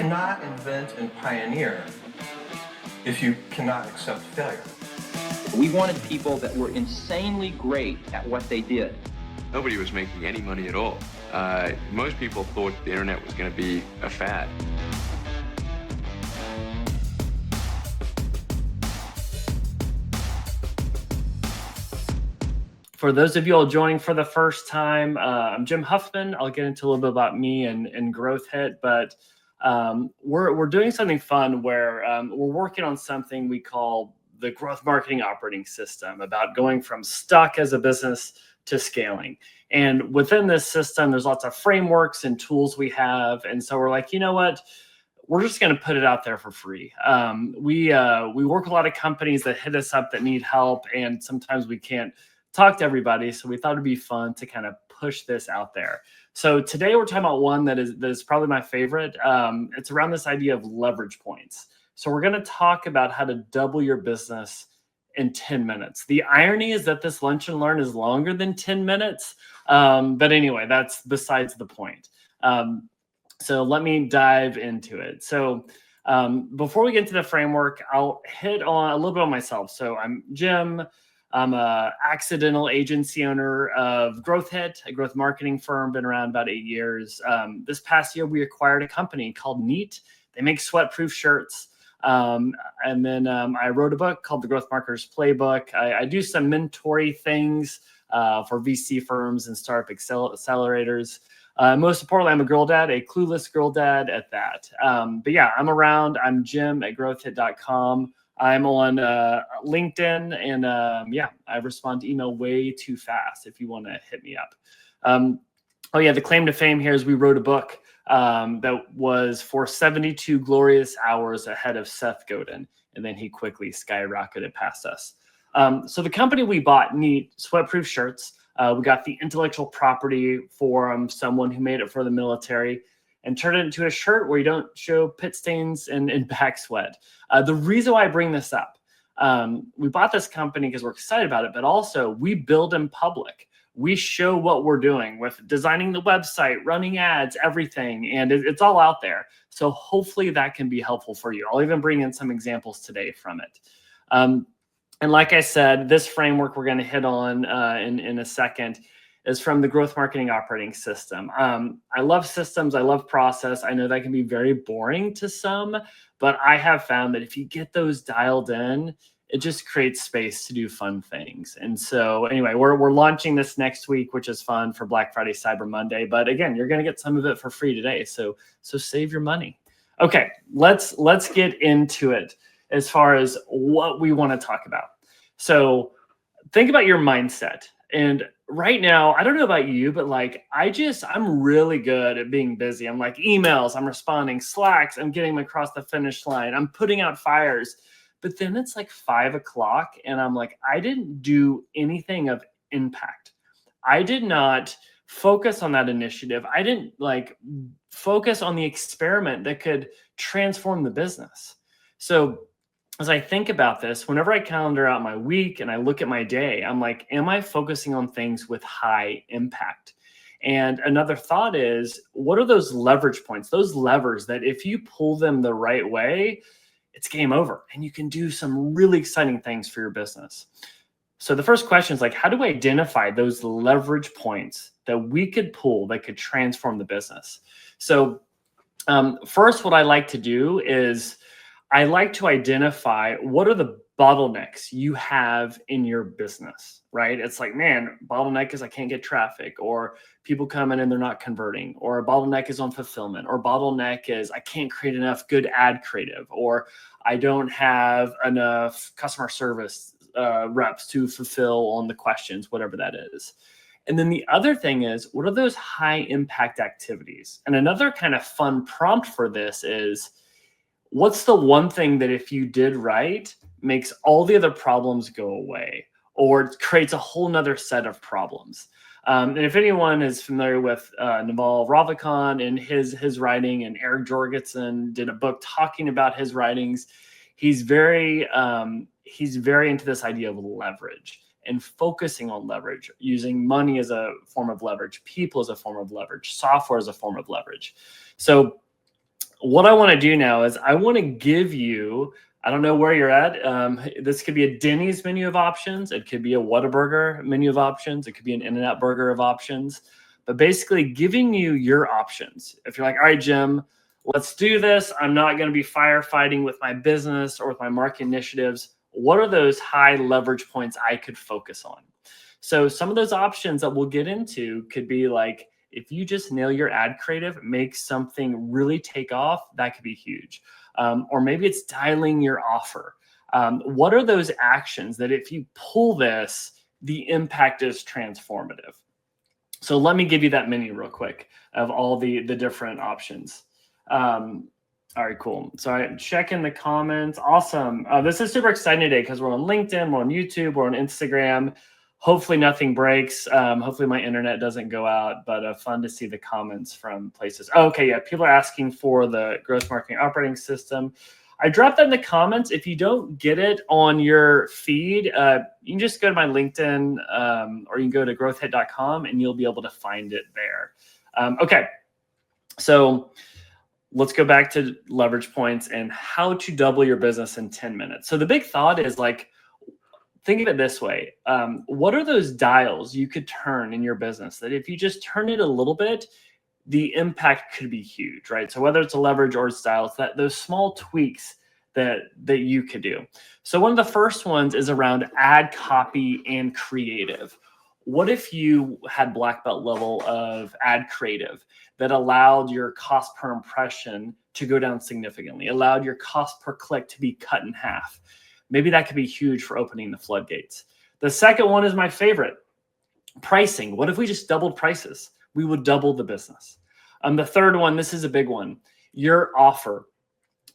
cannot invent and pioneer if you cannot accept failure. We wanted people that were insanely great at what they did. Nobody was making any money at all. Most people thought the internet was going to be a fad. For those of you all joining for the first time, I'm Jim Huffman. I'll get into a little bit about me and Growth Hit, but we're doing something fun where we're working on something we call the growth marketing operating system, about going from stuck as a business to scaling. And within this system, there's lots of frameworks and tools we have. And so we're like, you know what? We're just going to put it out there for free. We work with a lot of companies that hit us up that need help, and sometimes we can't talk to everybody. So we thought it'd be fun to kind of push this out there. So today we're talking about one that is probably my favorite. It's around this idea of leverage points. So we're going to talk about how to double your business in 10 minutes. The irony is that this lunch and learn is longer than 10 minutes. But anyway, that's besides the point. So let me dive into it. So before we get into the framework, I'll hit on a little bit on myself. So I'm Jim. I'm a accidental agency owner of Growth Hit, a growth marketing firm, been around about 8 years. This past year, we acquired a company called Neat. They make sweatproof shirts. And then I wrote a book called The Growth Marketer's Playbook. I do some mentoring things for VC firms and startup accelerators. Most importantly, I'm a girl dad, a clueless girl dad at that. But yeah, I'm around. I'm Jim at growthhit.com. I'm on LinkedIn, and I respond to email way too fast if you want to hit me up. The claim to fame here is we wrote a book that was for 72 glorious hours ahead of Seth Godin, and then he quickly skyrocketed past us. So the company we bought, Neat, sweatproof shirts. We got the intellectual property from someone who made it for the military, and turn it into a shirt where you don't show pit stains and back sweat. The reason why I bring this up, we bought this company because we're excited about it, but also we build in public. We show what we're doing with designing the website, running ads, everything, and it's all out there. So hopefully that can be helpful for you. I'll even bring in some examples today from it. And like I said, this framework we're going to hit on in a second is from the growth marketing operating system. I love systems. I love process. I know that can be very boring to some, but I have found that if you get those dialed in, it just creates space to do fun things. And so anyway, we're launching this next week, which is fun for Black Friday, Cyber Monday. But again, you're going to get some of it for free today. So save your money. Okay, let's get into it as far as what we want to talk about. So think about your mindset. And right now, I don't know about you, but I'm really good at being busy. I'm like emails, I'm responding, Slacks, I'm getting them across the finish line, I'm putting out fires. But then it's like 5 o'clock and I'm like, I didn't do anything of impact. I did not focus on that initiative. I didn't focus on the experiment that could transform the business. So as I think about this, whenever I calendar out my week and I look at my day, I'm like, am I focusing on things with high impact? And another thought is, what are those leverage points, those levers that if you pull them the right way, it's game over and you can do some really exciting things for your business. So the first question is how do we identify those leverage points that we could pull that could transform the business? So first, what I like to do is I like to identify what are the bottlenecks you have in your business, right? It's like, man, bottleneck is I can't get traffic, or people come in and they're not converting, or a bottleneck is on fulfillment, or bottleneck is I can't create enough good ad creative, or I don't have enough customer service reps to fulfill on the questions, whatever that is. And then the other thing is, what are those high impact activities? And another kind of fun prompt for this is, what's the one thing that if you did right, makes all the other problems go away, or creates a whole nother set of problems? And if anyone is familiar with Naval Ravikant and his writing, and Eric Jorgensen did a book talking about his writings, he's very into this idea of leverage and focusing on leverage, using money as a form of leverage, people as a form of leverage, software as a form of leverage. So what I want to do now is I want to give you, I don't know where you're at. This could be a Denny's menu of options. It could be a Whataburger menu of options. It could be an In-N-Out Burger of options. But basically giving you your options. If you're like, all right, Jim, let's do this. I'm not going to be firefighting with my business or with my market initiatives. What are those high leverage points I could focus on? So some of those options that we'll get into could be like, if you just nail your ad creative, make something really take off, that could be huge. Or maybe it's dialing your offer. What are those actions that if you pull this, the impact is transformative? So let me give you that menu real quick of all the different options. All right, cool. So I check in the comments. Awesome. This is super exciting today because we're on LinkedIn, we're on YouTube, we're on Instagram. Hopefully nothing breaks. Hopefully my internet doesn't go out, but fun to see the comments from places. Oh, okay, yeah, people are asking for the growth marketing operating system. I dropped that in the comments. If you don't get it on your feed, you can just go to my LinkedIn or you can go to growthhit.com and you'll be able to find it there. Okay, so let's go back to leverage points and how to double your business in 10 minutes. So the big thought is like, think of it this way. What are those dials you could turn in your business that if you just turn it a little bit, the impact could be huge, right? So whether it's a leverage or it's dials, that those small tweaks that you could do. So one of the first ones is around ad copy and creative. What if you had black belt level of ad creative that allowed your cost per impression to go down significantly, allowed your cost per click to be cut in half? Maybe that could be huge for opening the floodgates. The second one is my favorite, pricing. What if we just doubled prices? We would double the business. The third one, this is a big one, your offer.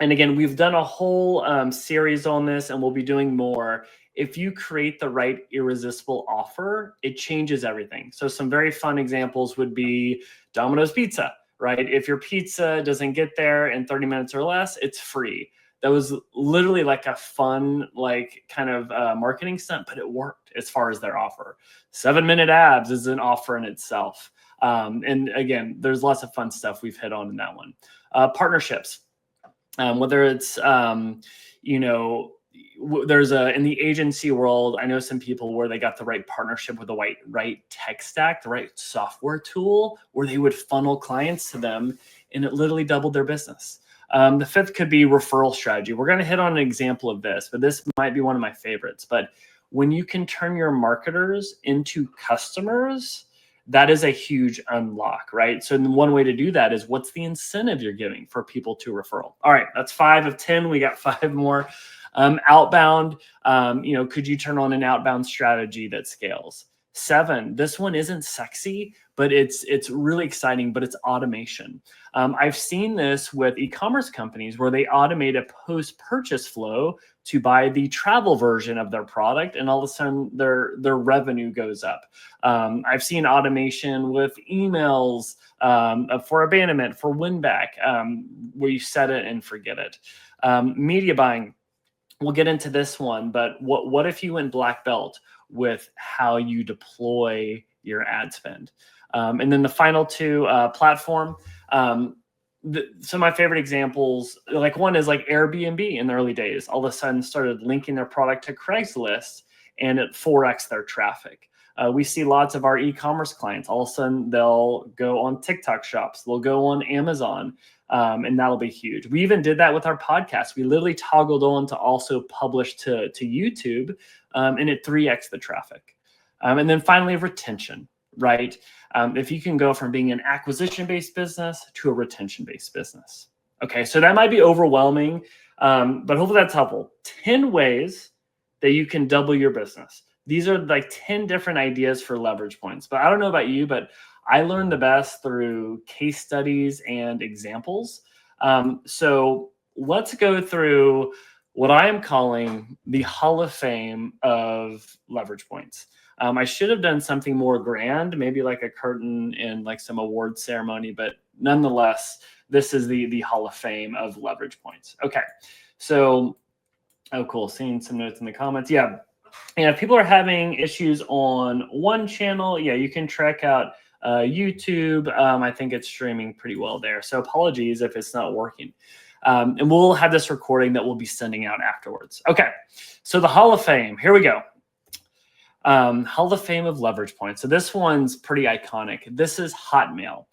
And again, we've done a whole series on this and we'll be doing more. If you create the right irresistible offer, it changes everything. So some very fun examples would be Domino's Pizza, right? If your pizza doesn't get there in 30 minutes or less, it's free. That was literally like a fun, like kind of marketing stunt, but it worked as far as their offer. 7-minute abs is an offer in itself. And again, there's lots of fun stuff we've hit on in that one. Partnerships, whether it's, there's in the agency world, I know some people where they got the right partnership with the right tech stack, the right software tool where they would funnel clients to them and it literally doubled their business. The fifth could be referral strategy. We're going to hit on an example of this, but this might be one of my favorites. But when you can turn your marketers into customers, that is a huge unlock, right? So one way to do that is what's the incentive you're giving for people to referral? All right, that's 5 of 10. We got 5 more. Outbound, could you turn on an outbound strategy that scales? 7, this one isn't sexy, but it's really exciting, but it's automation. I've seen this with e-commerce companies where they automate a post-purchase flow to buy the travel version of their product, and all of a sudden their revenue goes up. I've seen automation with emails for abandonment, for win back, where you set it and forget it. Media buying, we'll get into this one, but what if you went black belt with how you deploy your ad spend? And then the final 2, platform. Some of my favorite examples, like one is like Airbnb in the early days, all of a sudden started linking their product to Craigslist and it 4x their traffic. We see lots of our e-commerce clients, all of a sudden they'll go on TikTok shops, they'll go on Amazon, and that'll be huge. We even did that with our podcast. We literally toggled on to also publish to YouTube, and it 3x the traffic. And then finally, retention, right? If you can go from being an acquisition-based business to a retention-based business. Okay, so that might be overwhelming, but hopefully that's helpful. 10 ways that you can double your business. These are like 10 different ideas for leverage points. But I don't know about you, but I learned the best through case studies and examples. So let's go through what I am calling the Hall of Fame of leverage points. I should have done something more grand, maybe like a curtain and like some award ceremony, but nonetheless, this is the Hall of Fame of leverage points. Okay, so, oh, cool. Seeing some notes in the comments. Yeah, if people are having issues on one channel, yeah, you can check out YouTube. I think it's streaming pretty well there. So apologies if it's not working. And we'll have this recording that we'll be sending out afterwards. Okay, so the Hall of Fame. Here we go. Hall of Fame of leverage points. So this one's pretty iconic. This is Hotmail.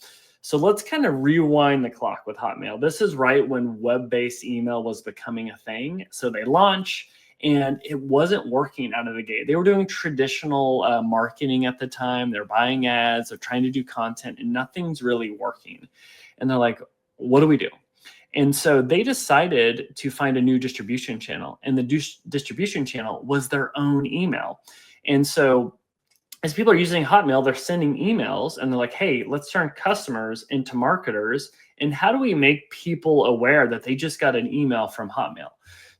So let's kind of rewind the clock with Hotmail. This is right when web-based email was becoming a thing. So they launch and it wasn't working out of the gate. They were doing traditional marketing at the time. They're buying ads, they're trying to do content, and nothing's really working. And they're like, what do we do? And so they decided to find a new distribution channel, and the distribution channel was their own email. And so as people are using Hotmail, they're sending emails and they're like, hey, let's turn customers into marketers. And how do we make people aware that they just got an email from Hotmail?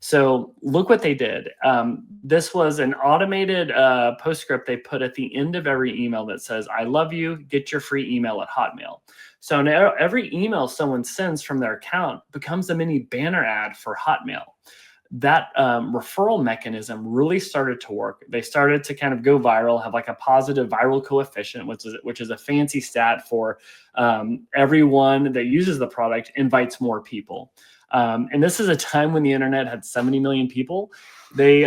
So look what they did. This was an automated postscript they put at the end of every email that says, I love you, get your free email at Hotmail. So now every email someone sends from their account becomes a mini banner ad for Hotmail. That referral mechanism really started to work. They started to kind of go viral, have like a positive viral coefficient, which is a fancy stat for everyone that uses the product invites more people. And this is a time when the internet had 70 million people. They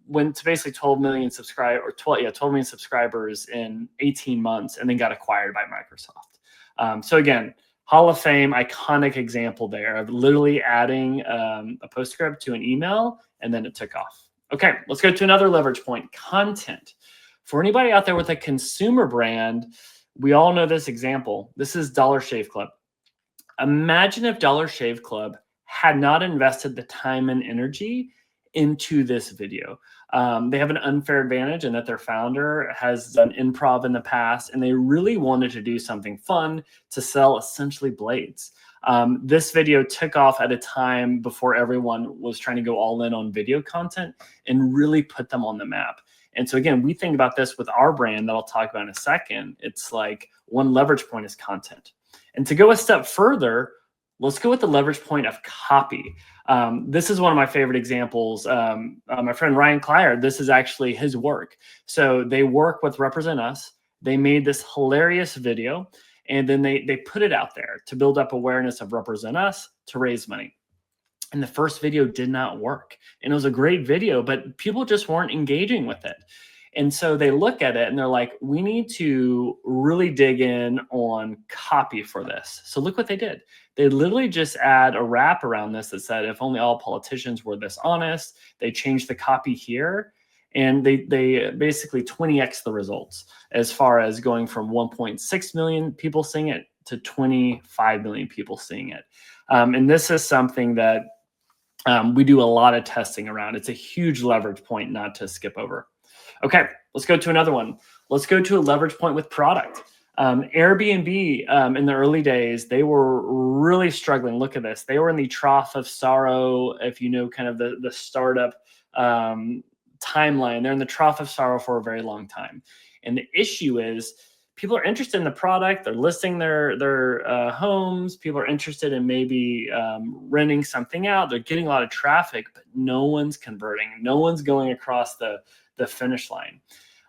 went to basically 12 million subscribers in 18 months, and then got acquired by Microsoft. So again, Hall of Fame, iconic example there of literally adding a postscript to an email, and then it took off. Okay, let's go to another leverage point, content. For anybody out there with a consumer brand, we all know this example. This is Dollar Shave Club. Imagine if Dollar Shave Club had not invested the time and energy into this video. They have an unfair advantage in that their founder has done improv in the past, and they really wanted to do something fun to sell essentially blades. This video took off at a time before everyone was trying to go all in on video content and really put them on the map. And so again, we think about this with our brand that I'll talk about in a second. It's like one leverage point is content. And to go a step further, let's go with the leverage point of copy. This is one of my favorite examples. My friend Ryan Clyard, this is actually his work. So they work with Represent Us. They made this hilarious video, and then they put it out there to build up awareness of Represent Us to raise money. And the first video did not work. And it was a great video, but people just weren't engaging with it. And so they look at it and they're like, we need to really dig in on copy for this. So look what they did. They literally just add a wrap around this that said, if only all politicians were this honest. They changed the copy here, and they basically 20x the results as far as going from 1.6 million people seeing it to 25 million people seeing it. And this is something that we do a lot of testing around. It's a huge leverage point not to skip over. Okay, let's go to another one. Let's go to a leverage point with product. Airbnb, in the early days, they were really struggling. Look at this. They were in the trough of sorrow. If you know kind of the startup timeline, they're in the trough of sorrow for a very long time. And the issue is people are interested in the product. They're listing their homes. People are interested in maybe renting something out. They're getting a lot of traffic, but no one's converting. No one's going across the finish line.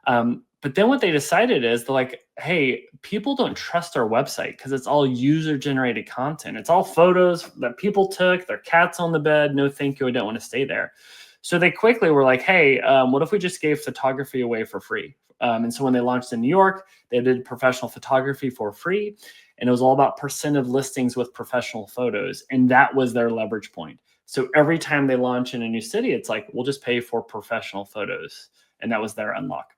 But then what they decided is they're like, hey, people don't trust our website because it's all user-generated content. It's all photos that people took, their cat's on the bed. No, thank you. I don't want to stay there. So they quickly were like, hey, what if we just gave photography away for free? And so when they launched in New York, they did professional photography for free. And it was all about percent of listings with professional photos. And that was their leverage point. So every time they launch in a new city, it's like, we'll just pay for professional photos. And that was their unlock.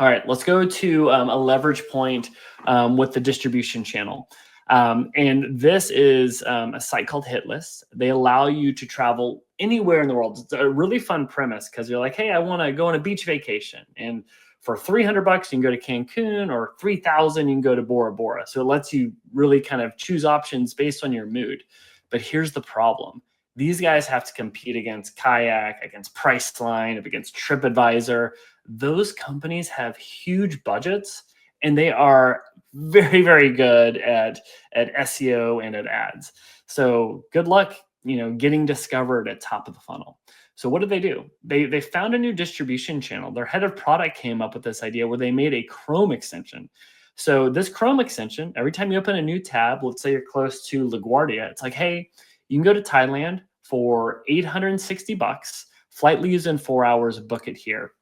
All right, let's go to a leverage point with the distribution channel. And this is a site called Hitlist. They allow you to travel anywhere in the world. It's a really fun premise because you're like, hey, I want to go on a beach vacation. And for $300, you can go to Cancun, or $3,000, you can go to Bora Bora. So it lets you really kind of choose options based on your mood. But here's the problem. These guys have to compete against Kayak, against Priceline, against TripAdvisor. Those companies have huge budgets, and they are very, very good at SEO and at ads. So good luck, getting discovered at top of the funnel. So what did they do? They found a new distribution channel. Their head of product came up with this idea where they made a Chrome extension. So this Chrome extension, every time you open a new tab, let's say you're close to LaGuardia, it's like, hey, you can go to Thailand for 860 bucks, flight leaves in 4 hours, book it here.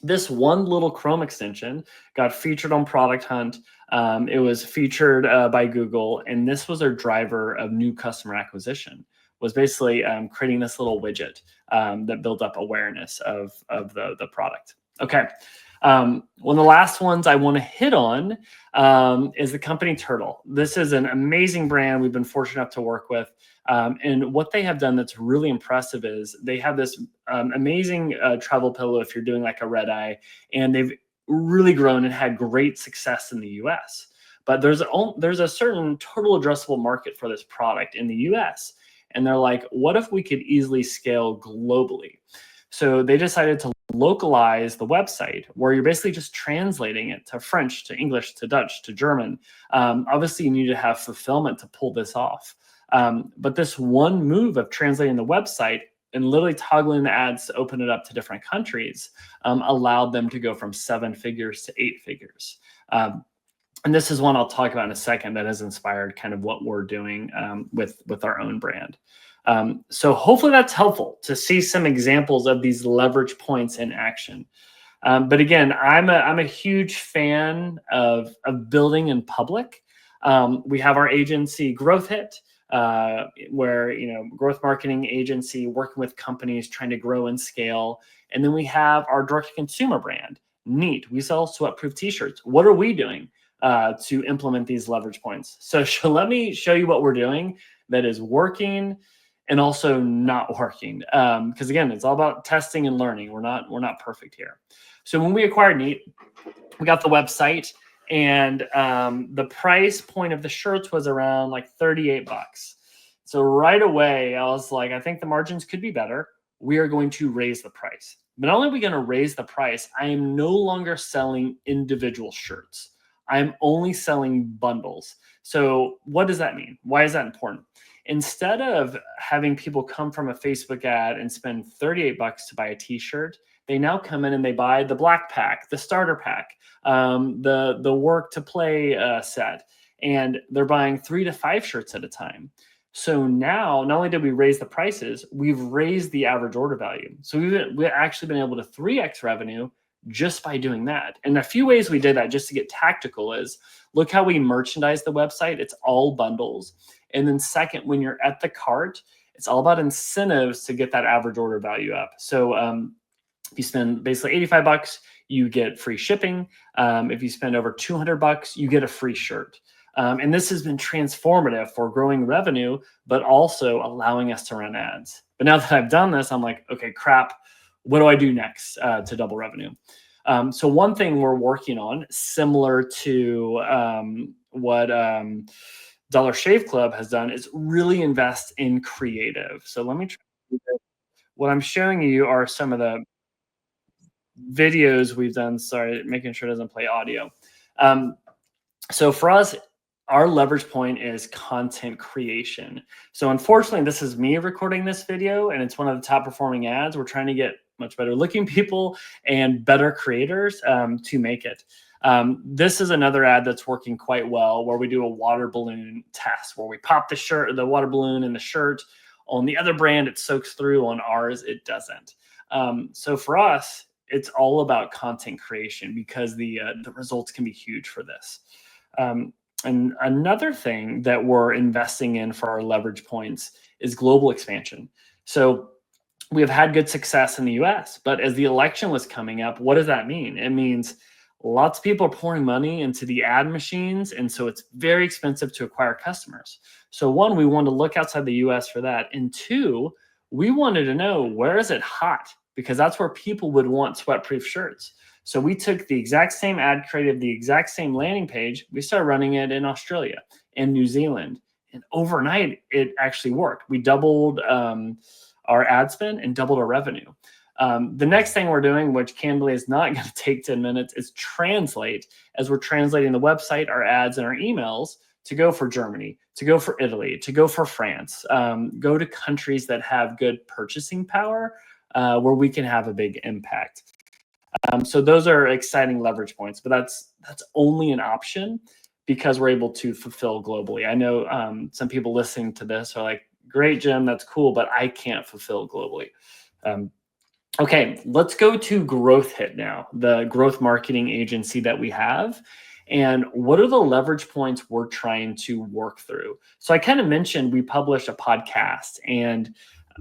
This one little Chrome extension got featured on Product Hunt. It was featured by Google, and this was our driver of new customer acquisition, was basically creating this little widget that built up awareness of the product. Okay. One of the last ones I want to hit on is the company Turtle. This is an amazing brand we've been fortunate enough to work with. And what they have done that's really impressive is they have this amazing travel pillow if you're doing like a red eye, and they've really grown and had great success in the US. But there's a certain total addressable market for this product in the US. And they're like, what if we could easily scale globally? So they decided to localize the website where you're basically just translating it to French, to English, to Dutch, to German. Obviously, you need to have fulfillment to pull this off. But this one move of translating the website and literally toggling the ads to open it up to different countries allowed them to go from 7 figures to 8 figures. And this is one I'll talk about in a second that has inspired kind of what we're doing with our own brand. So hopefully that's helpful to see some examples of these leverage points in action. But again, I'm a huge fan of building in public. We have our agency Growth Hit, where, growth marketing agency working with companies trying to grow and scale. And then we have our direct consumer brand, Neat. We sell sweatproof t-shirts. What are we doing to implement these leverage points? So let me show you what we're doing that is working and also not working. Because again, it's all about testing and learning. We're not perfect here. So when we acquired Neat, we got the website, and the price point of the shirts was around like 38 bucks. So right away, I was like, I think the margins could be better. We are going to raise the price. But not only are we going to raise the price, I am no longer selling individual shirts. I'm only selling bundles. So what does that mean? Why is that important? Instead of having people come from a Facebook ad and spend 38 bucks to buy a t-shirt, they now come in and they buy the black pack, the starter pack, the work to play set, and they're buying 3 to 5 shirts at a time. So now, not only did we raise the prices, we've raised the average order value. So we've actually been able to 3x revenue just by doing that. And a few ways we did that, just to get tactical, is look how we merchandise the website. It's all bundles. And then second, when you're at the cart, it's all about incentives to get that average order value up. So if you spend basically 85 bucks, you get free shipping. If you spend over 200 bucks, you get a free shirt. And this has been transformative for growing revenue, but also allowing us to run ads. But now that I've done this, I'm like, okay, crap, what do I do next to double revenue? So one thing we're working on, similar to what Dollar Shave Club has done, is really invest in creative. So let me try. What I'm showing you are some of the videos we've done. Sorry, making sure it doesn't play audio. So for us, our leverage point is content creation. So unfortunately, this is me recording this video, and it's one of the top performing ads. We're trying to get much better looking people and better creators to make it. This is another ad that's working quite well, where we do a water balloon test, where we pop the water balloon in the shirt. On the other brand, it soaks through. On ours, it doesn't. So for us, it's all about content creation, because the results can be huge for this. And another thing that we're investing in for our leverage points is global expansion. So we have had good success in the US, but as the election was coming up, what does that mean? It means lots of people are pouring money into the ad machines, and so it's very expensive to acquire customers. So one, we wanted to look outside the US for that. And two, we wanted to know, where is it hot? Because that's where people would want sweatproof shirts. So we took the exact same ad creative, the exact same landing page. We started running it in Australia and New Zealand. And overnight, it actually worked. We doubled our ad spend and doubled our revenue. The next thing we're doing, which candidly is not going to take 10 minutes, is translate, as we're translating the website, our ads, and our emails to go for Germany, to go for Italy, to go for France, go to countries that have good purchasing power, where we can have a big impact. So those are exciting leverage points, but that's only an option because we're able to fulfill globally. I know some people listening to this are like, great, Jim, that's cool, but I can't fulfill globally. Okay, let's go to Growth Hit now, the growth marketing agency that we have. And what are the leverage points we're trying to work through? So I kind of mentioned we published a podcast, and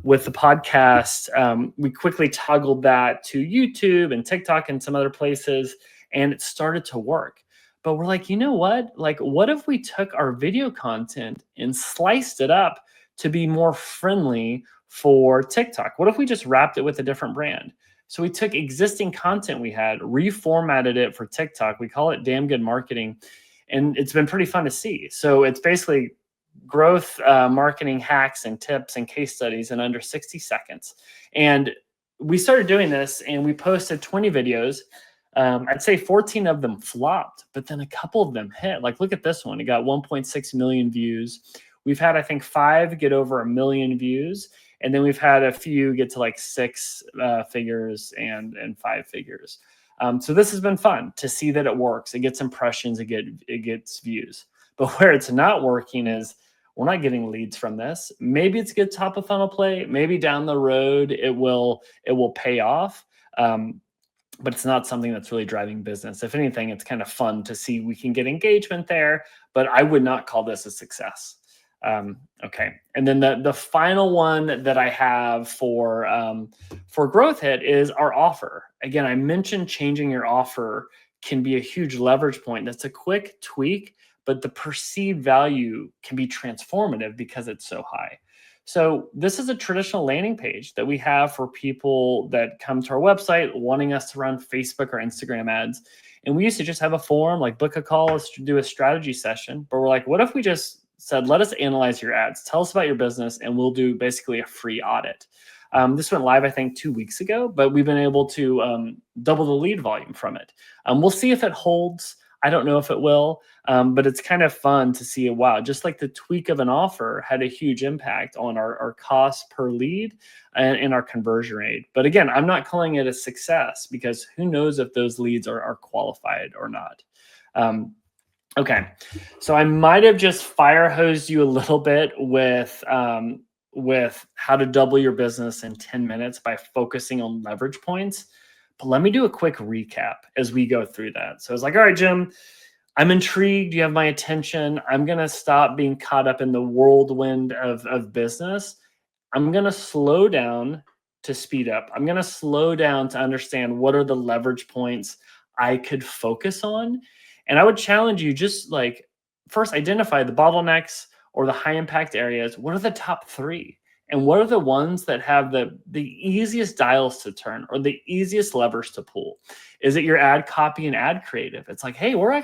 with the podcast, we quickly toggled that to YouTube and TikTok and some other places, and it started to work. But we're like, you know what? Like, what if we took our video content and sliced it up to be more friendly for TikTok? What if we just wrapped it with a different brand? So we took existing content we had, reformatted it for TikTok. We call it Damn Good Marketing, and it's been pretty fun to see. So it's basically growth marketing hacks and tips and case studies in under 60 seconds. And we started doing this, and we posted 20 videos. I'd say 14 of them flopped, but then a couple of them hit. Like, look at this one. It got 1.6 million views. We've had, I think, 5 get over 1 million views. And then we've had a few get to like 6 figures and 5 figures. So this has been fun to see that it works. It gets impressions, it gets views. But where it's not working is we're not getting leads from this. Maybe it's a good top of funnel play. Maybe down the road it will pay off. But it's not something that's really driving business. If anything, it's kind of fun to see we can get engagement there, but I would not call this a success. Okay, and then the final one that I have for Growth Hit is our offer. Again, I mentioned changing your offer can be a huge leverage point. That's a quick tweak, but the perceived value can be transformative because it's so high. So this is a traditional landing page that we have for people that come to our website wanting us to run Facebook or Instagram ads. And we used to just have a form, like book a call, let's do a strategy session. But we're like, what if we just said, let us analyze your ads, tell us about your business, and we'll do basically a free audit. This went live, I think, 2 weeks ago, but we've been able to double the lead volume from it. We'll see if it holds. I don't know if it will, but it's kind of fun to see, wow, just like the tweak of an offer had a huge impact on our cost per lead and our conversion rate. But again, I'm not calling it a success because who knows if those leads are qualified or not. Okay, so I might have just fire hosed you a little bit with how to double your business in 10 minutes by focusing on leverage points. But let me do a quick recap as we go through that. So it's like, all right, Jim, I'm intrigued. You have my attention. I'm going to stop being caught up in the whirlwind of business. I'm going to slow down to speed up. I'm going to slow down to understand what are the leverage points I could focus on. And I would challenge you, just like first identify the bottlenecks or the high impact areas. What are the top 3? And what are the ones that have the easiest dials to turn or the easiest levers to pull? Is it your ad copy and ad creative? It's like, hey, we're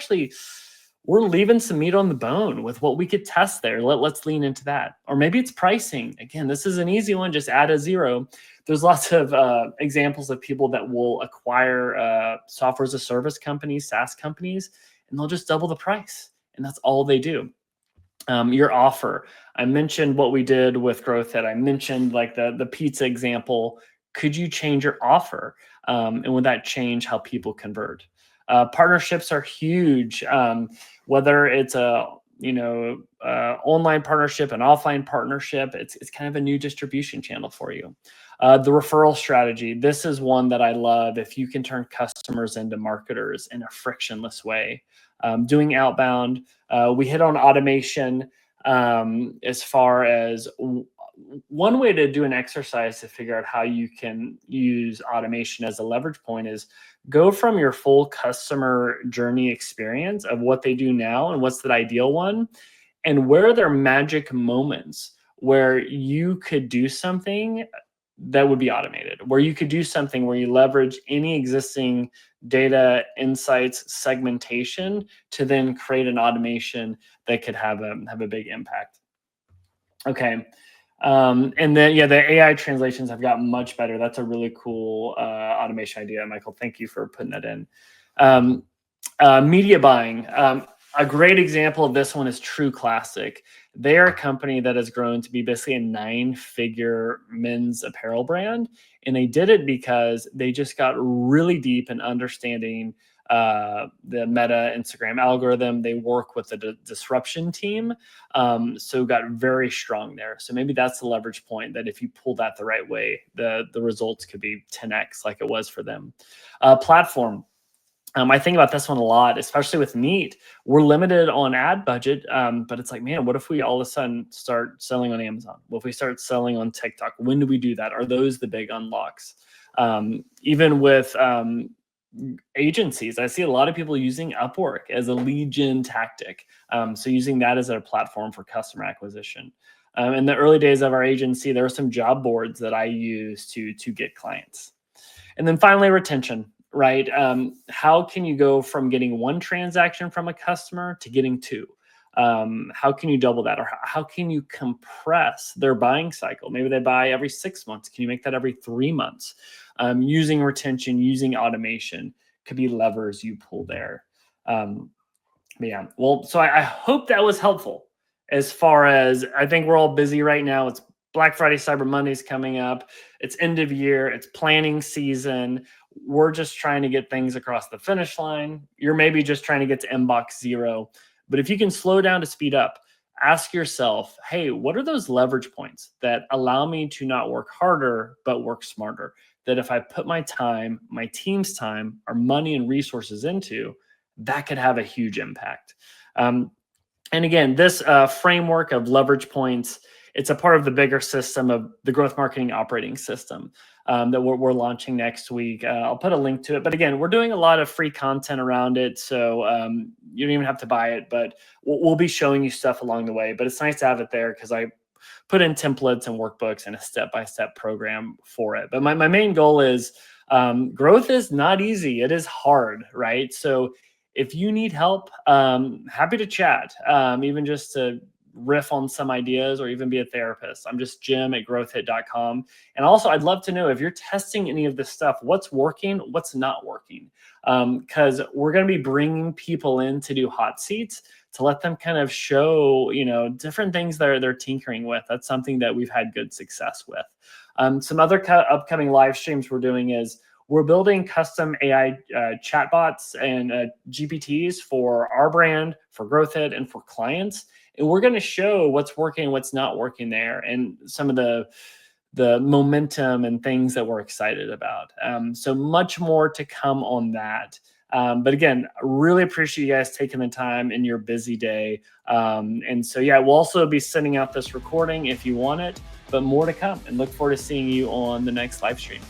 leaving some meat on the bone with what we could test there. Let's lean into that. Or maybe it's pricing. Again, this is an easy one. Just add a 0. There's lots of examples of people that will acquire software as a service companies, SaaS companies, and they'll just double the price. And that's all they do. Your offer. I mentioned what we did with Growth Hit. I mentioned like the pizza example. Could you change your offer? And would that change how people convert? Partnerships are huge. Whether it's a online partnership, an offline partnership, it's kind of a new distribution channel for you. The referral strategy. This is one that I love. If you can turn customers into marketers in a frictionless way. Doing outbound. We hit on automation as far as one way to do an exercise to figure out how you can use automation as a leverage point is go from your full customer journey experience of what they do now and what's the ideal one, and where are their magic moments where you could do something that would be automated, where you could do something where you leverage any existing data, insights, segmentation to then create an automation that could have a big impact. Okay. And then, the AI translations have gotten much better. That's a really cool automation idea, Michael. Thank you for putting that in. Media buying. A great example of this one is True Classic. They are a company that has grown to be basically a 9-figure men's apparel brand. And they did it because they just got really deep in understanding the Meta Instagram algorithm. They work with the disruption team. So got very strong there. So maybe that's the leverage point, that if you pull that the right way, the results could be 10x like it was for them. Platform. I think about this one a lot, especially with meat. We're limited on ad budget, but it's like, man, what if we all of a sudden start selling on Amazon? What if we start selling on TikTok? When do we do that? Are those the big unlocks? Even with agencies, I see a lot of people using Upwork as a lead gen tactic. So using that as a platform for customer acquisition. In the early days of our agency, there were some job boards that I used to get clients. And then finally, retention. Right? How can you go from getting 1 transaction from a customer to getting 2? How can you double that? Or how can you compress their buying cycle? Maybe they buy every 6 months. Can you make that every 3 months? Using retention, using automation could be levers you pull there. But yeah, well, so I hope that was helpful. As far as, I think we're all busy right now. It's Black Friday, Cyber Monday's coming up. It's end of year. It's planning season. We're just trying to get things across the finish line. You're maybe just trying to get to inbox 0. But if you can slow down to speed up, ask yourself, hey, what are those leverage points that allow me to not work harder, but work smarter? That if I put my time, my team's time, our money and resources into, that could have a huge impact. And again, this framework of leverage points, it's a part of the bigger system of the growth marketing operating system that we're launching next week. I'll put a link to it. But again, we're doing a lot of free content around it. So you don't even have to buy it, but we'll be showing you stuff along the way. But it's nice to have it there because I put in templates and workbooks and a step-by-step program for it. But my main goal is growth is not easy. It is hard, right? So if you need help, happy to chat, even just to riff on some ideas or even be a therapist. I'm just jim@growthhit.com. And also, I'd love to know if you're testing any of this stuff, what's working, what's not working. Because we're going to be bringing people in to do hot seats to let them kind of show, different things that they're tinkering with. That's something that we've had good success with. Some other upcoming live streams we're doing is we're building custom AI chatbots and GPTs for our brand, for Growth Hit, and for clients. And we're going to show what's working, what's not working there, and some of the momentum and things that we're excited about. So much more to come on that. But again, really appreciate you guys taking the time in your busy day. And so, yeah, we'll also be sending out this recording if you want it, but more to come, and look forward to seeing you on the next live stream.